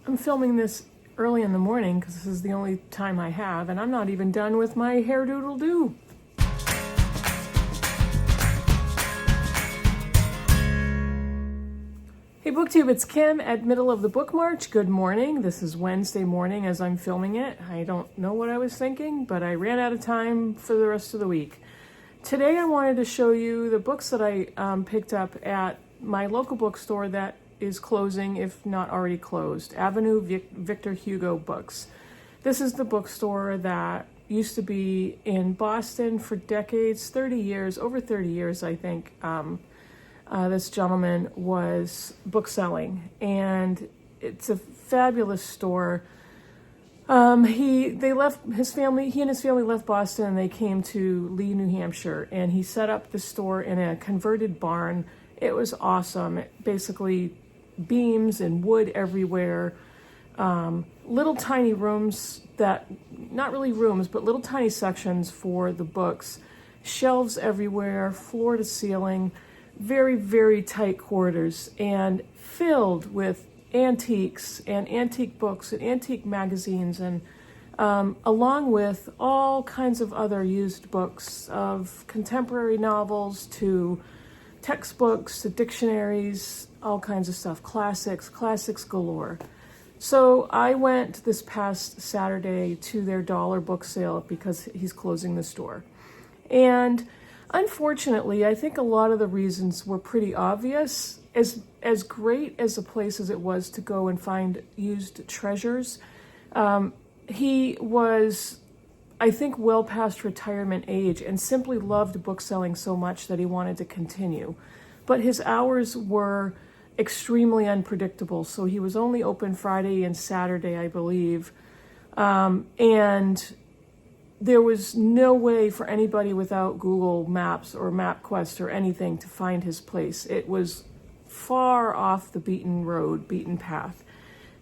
I'm filming this early in the morning because this is the only time I have, and I'm not even done with my hair-doodle-doo. Hey Booktube, it's Kim at Middle of the Book March. Good morning. This is Wednesday morning as I'm filming it. I don't know what I was thinking, but I ran out of time for the rest of the week. Today I wanted to show you the books that I picked up at my local bookstore that is closing, if not already closed, Avenue Victor Hugo Books. This is the bookstore that used to be in Boston for decades, 30 years, over 30 years I think. This gentleman was bookselling, and it's a fabulous store. He and his family left Boston and they came to Lee, New Hampshire, and he set up the store in a converted barn. It was awesome. Basically beams and wood everywhere, little tiny rooms that, not really rooms, but little tiny sections for the books, shelves everywhere, floor to ceiling, very, very tight quarters, and filled with antiques and antique books and antique magazines, and along with all kinds of other used books, of contemporary novels to textbooks to dictionaries, all kinds of stuff, classics galore. So I went this past Saturday to their dollar book sale because he's closing the store. And unfortunately, I think a lot of the reasons were pretty obvious. As great as a place as it was to go and find used treasures, he was, I think, well past retirement age and simply loved bookselling so much that he wanted to continue. But his hours were extremely unpredictable, so he was only open Friday and Saturday, I believe. And there was no way for anybody without Google Maps or MapQuest or anything to find his place. It was far off the beaten path.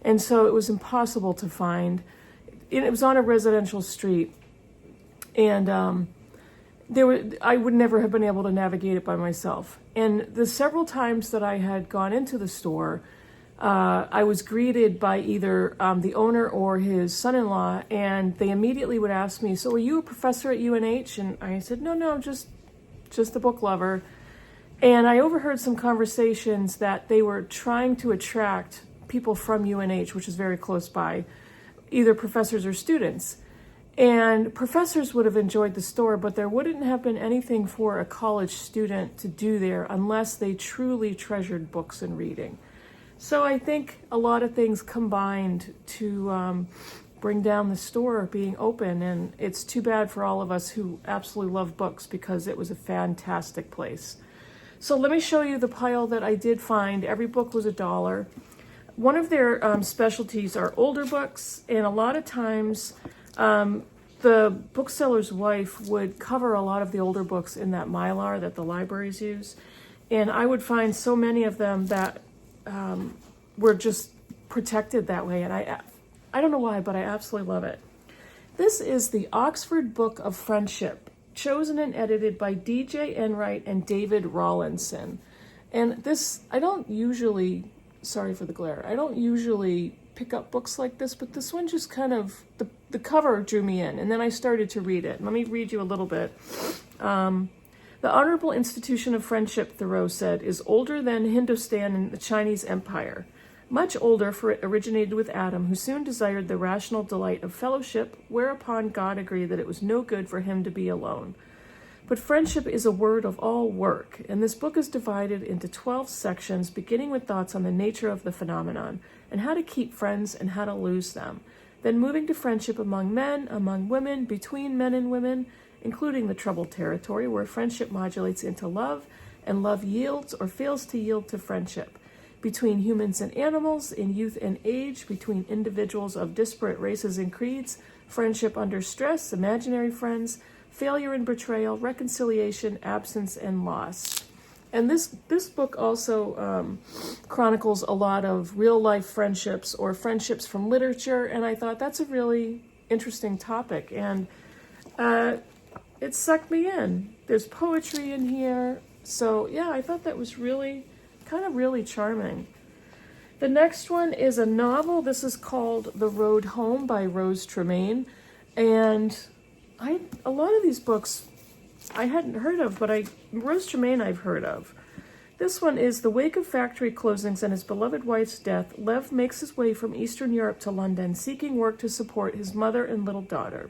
And so it was impossible to find. It was on a residential street, and I would never have been able to navigate it by myself. And the several times that I had gone into the store, I was greeted by either the owner or his son-in-law, and they immediately would ask me, "So are you a professor at UNH?" And I said, No, I'm just a book lover. And I overheard some conversations that they were trying to attract people from UNH, which is very close by, either professors or students. And professors would have enjoyed the store, but there wouldn't have been anything for a college student to do there unless they truly treasured books and reading. So I think a lot of things combined to bring down the store being open, and it's too bad for all of us who absolutely love books because it was a fantastic place. So let me show you the pile that I did find. Every book was $1. One of their specialties are older books, and a lot of times the bookseller's wife would cover a lot of the older books in that Mylar that the libraries use, and I would find so many of them that were just protected that way, and I don't know why, but I absolutely love it. This is the Oxford Book of Friendship, chosen and edited by D.J. Enright and David Rawlinson. And this, I don't usually, sorry for the glare, I don't usually pick up books like this, but this one just kind of, the cover drew me in, and then I started to read it. Let me read you a little bit. The Honorable Institution of Friendship, Thoreau said, is older than Hindustan and the Chinese Empire. Much older, for it originated with Adam, who soon desired the rational delight of fellowship, whereupon God agreed that it was no good for him to be alone. But friendship is a word of all work, and this book is divided into 12 sections, beginning with thoughts on the nature of the phenomenon, and how to keep friends and how to lose them, then moving to friendship among men, among women, between men and women, including the troubled territory where friendship modulates into love, and love yields or fails to yield to friendship, between humans and animals, in youth and age, between individuals of disparate races and creeds, friendship under stress, imaginary friends, failure and betrayal, reconciliation, absence, and loss. And this book also chronicles a lot of real-life friendships or friendships from literature, and I thought that's a really interesting topic, and it sucked me in. There's poetry in here, so yeah, I thought that was really charming. The next one is a novel. This is called The Road Home by Rose Tremaine. And a lot of these books I hadn't heard of, but Rose Tremaine I've heard of. This one is the wake of factory closings and his beloved wife's death. Lev makes his way from Eastern Europe to London, seeking work to support his mother and little daughter.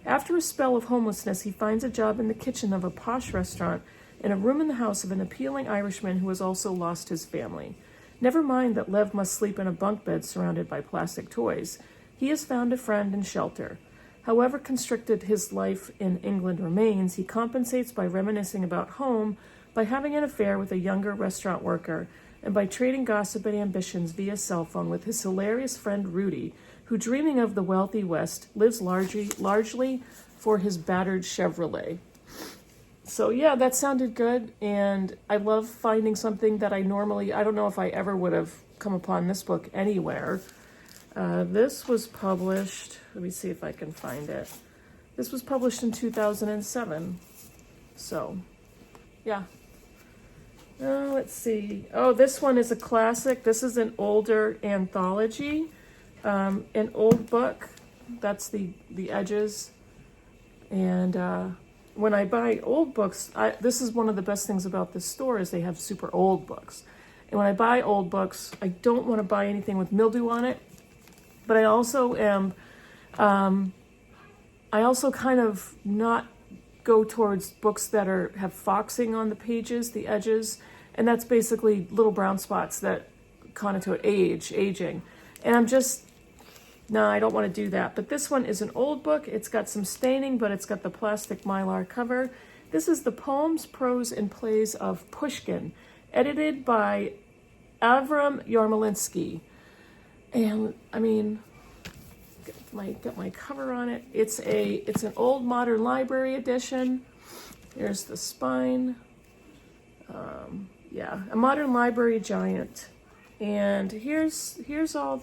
After a spell of homelessness, he finds a job in the kitchen of a posh restaurant and a room in the house of an appealing Irishman who has also lost his family. Never mind that Lev must sleep in a bunk bed surrounded by plastic toys. He has found a friend and shelter. However constricted his life in England remains, he compensates by reminiscing about home, by having an affair with a younger restaurant worker, and by trading gossip and ambitions via cell phone with his hilarious friend Rudy, who, dreaming of the wealthy West, lives largely for his battered Chevrolet. So yeah, that sounded good, and I love finding something that I don't know if I ever would have come upon this book anywhere. This was published, let me see if I can find it. This was published in 2007. So, yeah. Let's see. Oh, this one is a classic. This is an older anthology, an old book. That's the edges. And when I buy old books, this is one of the best things about this store is they have super old books. And when I buy old books, I don't want to buy anything with mildew on it. But I also am, I also kind of not go towards books that have foxing on the pages, the edges, and that's basically little brown spots that connote aging. And I'm just, no, I don't want to do that. But this one is an old book. It's got some staining, but it's got the plastic mylar cover. This is the Poems, Prose, and Plays of Pushkin, edited by Avram Yarmolinsky. And I mean, got my cover on it. It's an old modern library edition. Here's the spine. Yeah, a modern library giant. And here's all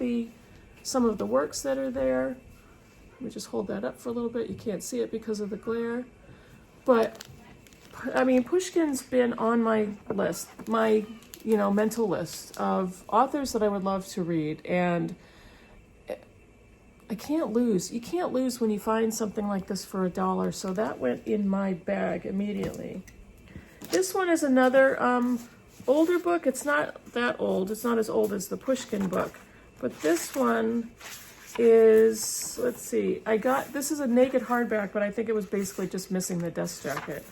some of the works that are there. Let me just hold that up for a little bit. You can't see it because of the glare. But I mean, Pushkin's been on my list, my mental list of authors that I would love to read, and I can't lose. You can't lose when you find something like this for $1, so that went in my bag immediately. This one is another older book. It's not that old. It's not as old as the Pushkin book, but this one is, let's see, this is a naked hardback, but I think it was basically just missing the dust jacket.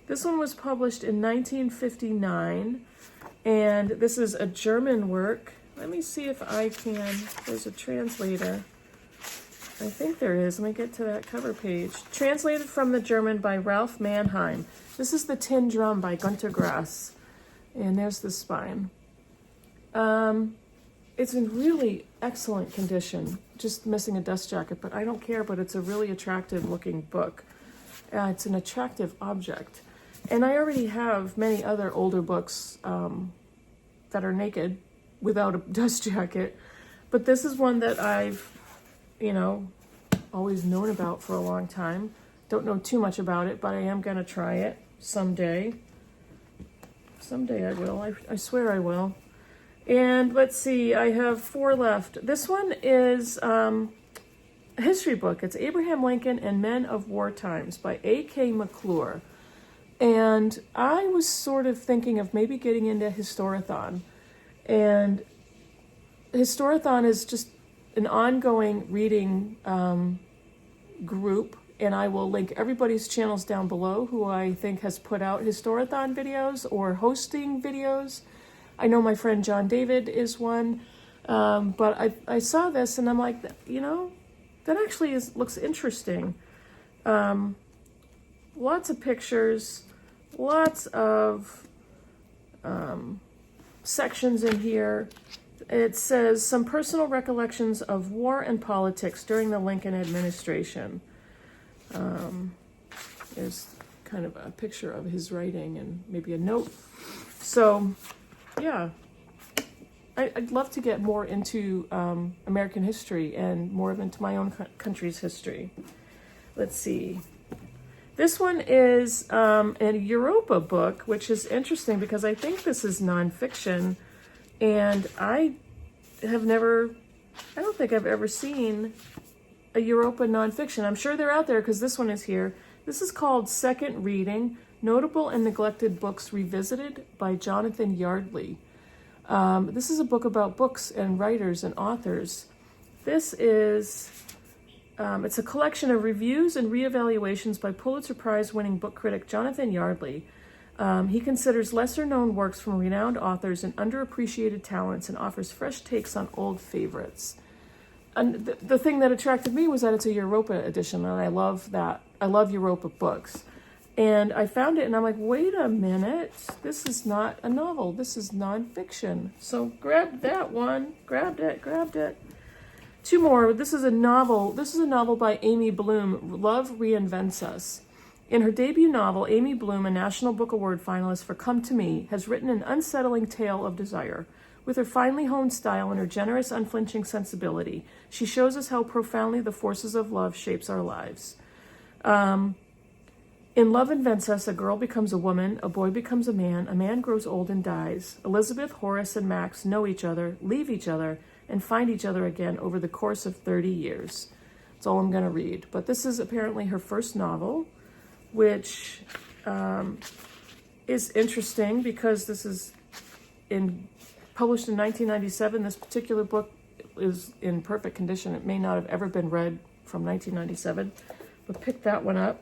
This one was published in 1959, and this is a German work. Let me see if I can, there's a translator. I think there is. Let me get to that cover page. Translated from the German by Ralph Mannheim. This is The Tin Drum by Gunter Grass. And there's the spine. It's in really excellent condition. Just missing a dust jacket, but I don't care, but it's a really attractive looking book. It's an attractive object. And I already have many other older books that are naked without a dust jacket. But this is one that I've always known about for a long time. Don't know too much about it, but I am going to try it someday. Someday I will. I swear I will. And let's see, I have 4 left. This one is a history book. It's Abraham Lincoln and Men of War Times by A.K. McClure. And I was sort of thinking of maybe getting into Historathon. And Historathon is just an ongoing reading group, and I will link everybody's channels down below who I think has put out Historathon videos or hosting videos. I know my friend John David is one, but I saw this and I'm like, that actually looks interesting. Lots of pictures, lots of sections in here. It says some personal recollections of war and politics during the Lincoln administration. There's kind of a picture of his writing and maybe a note. So, yeah, I'd love to get more into American history and more into my own country's history. Let's see. This one is a Europa book, which is interesting because I think this is nonfiction. And I have never, I don't think I've ever seen a Europa nonfiction. I'm sure they're out there because this one is here. This is called Second Reading, Notable and Neglected Books Revisited by Jonathan Yardley. This is a book about books and writers and authors. This is, it's a collection of reviews and reevaluations by Pulitzer Prize winning book critic Jonathan Yardley. He considers lesser-known works from renowned authors and underappreciated talents and offers fresh takes on old favorites. And the thing that attracted me was that it's a Europa edition, and I love that. I love Europa books. And I found it, and I'm like, wait a minute. This is not a novel. This is nonfiction. So grabbed that one. Grabbed it. Two more. This is a novel. This is a novel by Amy Bloom, Love Reinvents Us. In her debut novel, Amy Bloom, a National Book Award finalist for Come to Me, has written an unsettling tale of desire. With her finely honed style and her generous, unflinching sensibility, she shows us how profoundly the forces of love shapes our lives. In Love Invents Us, a girl becomes a woman, a boy becomes a man grows old and dies. Elizabeth, Horace, and Max know each other, leave each other, and find each other again over the course of 30 years. That's all I'm going to read. But this is apparently her first novel, which is interesting because this is published in 1997. This particular book is in perfect condition. It may not have ever been read from 1997, but pick that one up.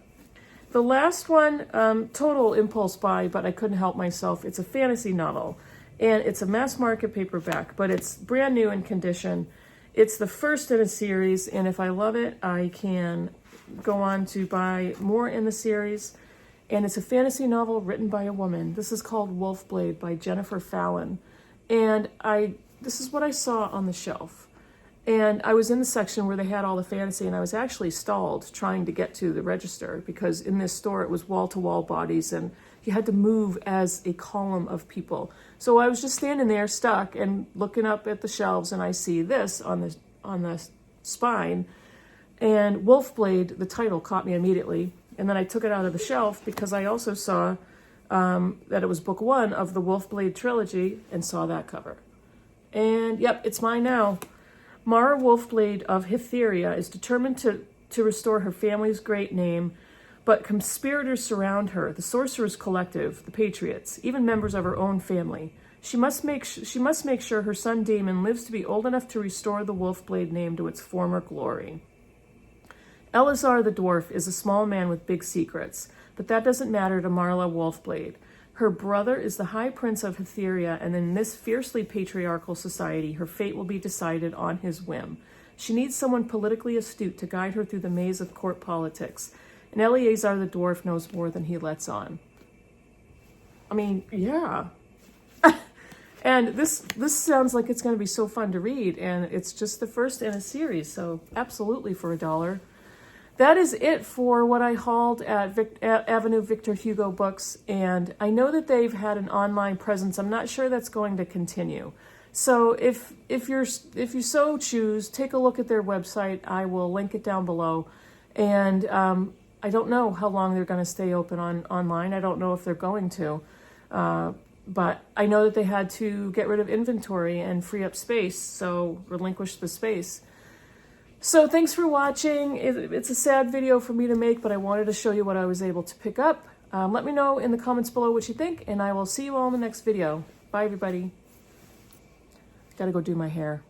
The last one, total impulse buy, but I couldn't help myself. It's a fantasy novel, and it's a mass market paperback, but it's brand new in condition. It's the first in a series, and if I love it, I can go on to buy more in the series. And it's a fantasy novel written by a woman. This is called Wolfblade by Jennifer Fallon. And this is what I saw on the shelf. And I was in the section where they had all the fantasy, and I was actually stalled trying to get to the register because in this store it was wall-to-wall bodies, and you had to move as a column of people. So I was just standing there stuck and looking up at the shelves, and I see this on the spine. And Wolfblade, the title, caught me immediately. And then I took it out of the shelf because I also saw that it was book one of the Wolfblade trilogy and saw that cover. And yep, it's mine now. Mara Wolfblade of Histeria is determined to restore her family's great name, but conspirators surround her, the Sorcerers Collective, the Patriots, even members of her own family. She must make sure her son Damon lives to be old enough to restore the Wolfblade name to its former glory. Elazar the dwarf is a small man with big secrets, but that doesn't matter to Marla Wolfblade. Her brother is the High Prince of Histeria, and in this fiercely patriarchal society, her fate will be decided on his whim. She needs someone politically astute to guide her through the maze of court politics, and Eleazar the dwarf knows more than he lets on. I mean, yeah. And this sounds like it's going to be so fun to read, and it's just the first in a series, so absolutely for $1. That is it for what I hauled at Avenue Victor Hugo Books, and I know that they've had an online presence. I'm not sure that's going to continue. So if you so choose, take a look at their website. I will link it down below. And I don't know how long they're going to stay open online. I don't know if they're going to. But I know that they had to get rid of inventory and free up space, so relinquish the space. So thanks for watching. It's a sad video for me to make, but I wanted to show you what I was able to pick up. Let me know in the comments below what you think, and I will see you all in the next video. Bye, everybody. Gotta go do my hair.